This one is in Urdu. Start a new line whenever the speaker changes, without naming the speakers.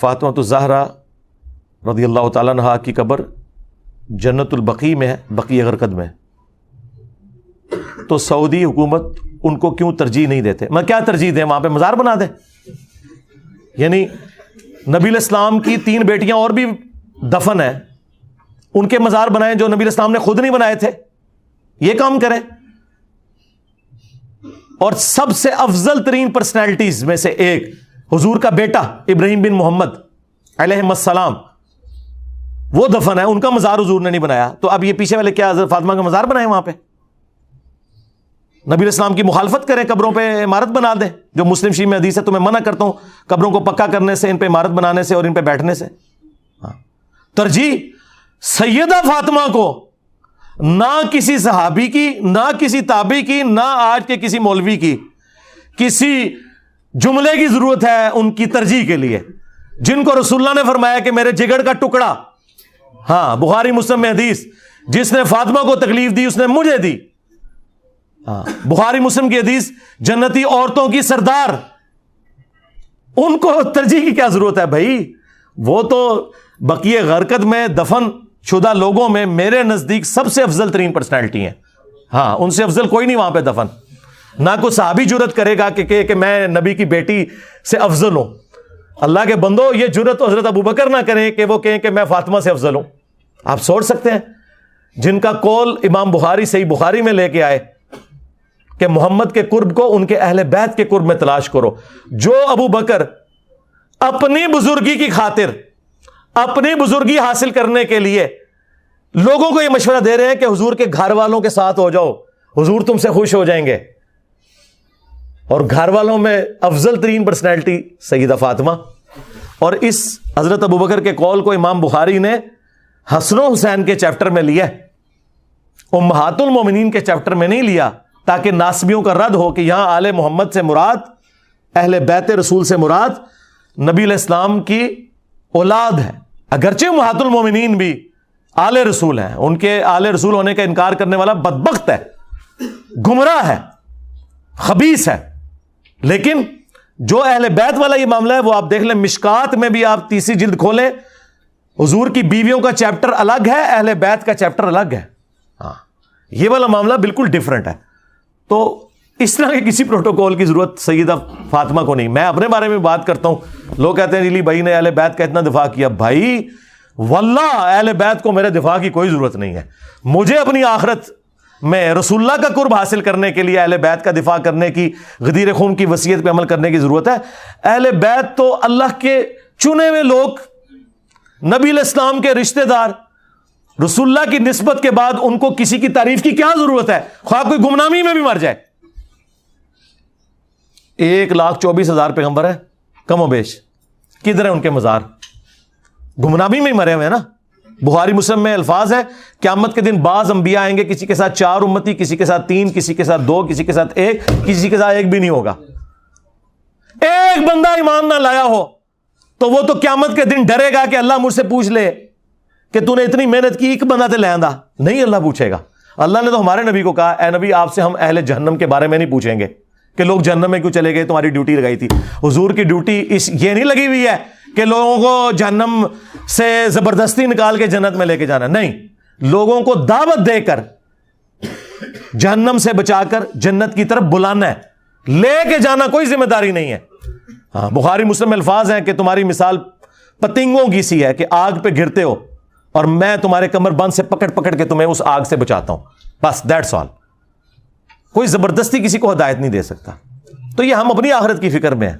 فاطمہ الزہرا رضی اللہ تعالیٰ عنہا کی قبر جنت البقیع میں ہے، بقیع غرقد میں، تو سعودی حکومت ان کو کیوں ترجیح نہیں دیتے؟ میں کیا ترجیح دیں؟ وہاں پہ مزار بنا دیں؟ یعنی نبی علیہ السلام کی 3 بیٹیاں اور بھی دفن ہیں، ان کے مزار بنائیں جو نبی علیہ السلام نے خود نہیں بنائے تھے، یہ کام کریں۔ اور سب سے افضل ترین پرسنالٹیز میں سے ایک حضور کا بیٹا ابراہیم بن محمد علیہ السلام، وہ دفن ہے، ان کا مزار حضور نے نہیں بنایا، تو اب یہ پیچھے والے کیا حضرت فاطمہ کا مزار بنائے وہاں پہ؟ نبی علیہ السلام کی مخالفت کریں، قبروں پہ عمارت بنا دیں، جو مسلم شریف میں حدیث ہے، تو میں منع کرتا ہوں قبروں کو پکا کرنے سے، ان پہ عمارت بنانے سے اور ان پہ بیٹھنے سے۔ ترجیح سیدہ فاطمہ کو نہ کسی صحابی کی، نہ کسی تابعی کی، نہ آج کے کسی مولوی کی کسی جملے کی ضرورت ہے ان کی ترجیح کے لیے، جن کو رسول اللہ نے فرمایا کہ میرے جگر کا ٹکڑا، ہاں بخاری مسلم میں حدیث، جس نے فاطمہ کو تکلیف دی اس نے مجھے دی، ہاں بخاری مسلم کی حدیث، جنتی عورتوں کی سردار، ان کو ترجیح کی کیا ضرورت ہے بھائی؟ وہ تو بقیع غرقد میں دفن شدہ لوگوں میں میرے نزدیک سب سے افضل ترین پرسنالٹی ہیں، ہاں ان سے افضل کوئی نہیں وہاں پہ دفن۔ نہ کوئی صحابی جرت کرے گا کہ میں نبی کی بیٹی سے افضل ہوں۔ اللہ کے بندو، یہ جرت حضرت ابوبکر نہ کریں کہ وہ کہیں کہ میں فاطمہ سے افضل ہوں۔ آپ سوچ سکتے ہیں جن کا قول امام بخاری صحیح بخاری میں لے کے آئے کہ محمد کے قرب کو ان کے اہل بیت کے قرب میں تلاش کرو۔ جو ابو بکر اپنی بزرگی کی خاطر، اپنی بزرگی حاصل کرنے کے لیے لوگوں کو یہ مشورہ دے رہے ہیں کہ حضور کے گھر والوں کے ساتھ ہو جاؤ، حضور تم سے خوش ہو جائیں گے، اور گھر والوں میں افضل ترین پرسنالٹی سیدہ فاطمہ۔ اور اس حضرت ابوبکر کے قول کو امام بخاری نے حسن و حسین کے چیپٹر میں لیا، امہات المومنین کے چیپٹر میں نہیں لیا، تاکہ ناسبیوں کا رد ہو کہ یہاں آل محمد سے مراد، اہل بیت رسول سے مراد نبی علیہ السلام کی اولاد ہے۔ اگرچہ امہات المومنین بھی آل رسول ہیں، ان کے آل رسول ہونے کا انکار کرنے والا بدبخت ہے، گمراہ ہے، خبیث ہے، لیکن جو اہل بیت والا یہ معاملہ ہے وہ آپ دیکھ لیں، مشکات میں بھی آپ 30 جلد کھولیں، حضور کی بیویوں کا چیپٹر الگ ہے، اہل بیت کا چیپٹر الگ ہے۔ ہاں یہ والا معاملہ بالکل ڈیفرنٹ ہے۔ تو اس طرح کے کسی پروٹوکول کی ضرورت سیدہ فاطمہ کو نہیں۔ میں اپنے بارے میں بات کرتا ہوں، لوگ کہتے ہیں علی بھائی نے اہل بیت کا اتنا دفاع کیا، بھائی واللہ اہل بیت کو میرے دفاع کی کوئی ضرورت نہیں ہے۔ مجھے اپنی آخرت میں رسول اللہ کا قرب حاصل کرنے کے لیے اہل بیت کا دفاع کرنے کی، غدیر خون کی وصیت پہ عمل کرنے کی ضرورت ہے۔ اہل بیت تو اللہ کے چنے ہوئے لوگ، نبی علیہ السلام کے رشتہ دار، رسول اللہ کی نسبت کے بعد ان کو کسی کی تعریف کی کیا ضرورت ہے؟ خواہ کوئی گمنامی میں بھی مر جائے۔ 1,24,000 پیغمبر ہیں کم و بیش، کدھر ہیں ان کے مزار؟ گمنامی میں ہی مرے ہوئے ہیں نا۔ بخاری مسلم میں الفاظ ہے قیامت کے دن بعض انبیاء آئیں گے، کسی کے ساتھ 4 امتی، کسی کے ساتھ 3، کسی کے ساتھ 2، کسی کے ساتھ 1، کسی کے ساتھ 1 بھی نہیں ہوگا۔ ایک بندہ ایمان نہ لایا ہو تو وہ تو قیامت کے دن ڈرے گا کہ اللہ مجھ سے پوچھ لے کہ تو نے اتنی محنت کی، ایک بندہ تے لے آندا نہیں، اللہ پوچھے گا۔ اللہ نے تو ہمارے نبی کو کہا، اے نبی آپ سے ہم اہل جہنم کے بارے میں نہیں پوچھیں گے کہ لوگ جہنم میں کیوں چلے گئے، تمہاری ڈیوٹی لگائی تھی۔ حضور کی ڈیوٹی یہ نہیں لگی ہوئی ہے کہ لوگوں کو جہنم سے زبردستی نکال کے جنت میں لے کے جانا، نہیں، لوگوں کو دعوت دے کر جہنم سے بچا کر جنت کی طرف بلانا ہے، لے کے جانا کوئی ذمہ داری نہیں ہے۔ ہاں بخاری مسلم میں الفاظ ہیں کہ تمہاری مثال پتنگوں کی سی ہے کہ آگ پہ گرتے ہو اور میں تمہارے کمر بند سے پکڑ پکڑ کے تمہیں اس آگ سے بچاتا ہوں، بس دیٹس آل۔ کوئی زبردستی کسی کو ہدایت نہیں دے سکتا۔ تو یہ ہم اپنی آخرت کی فکر میں ہیں۔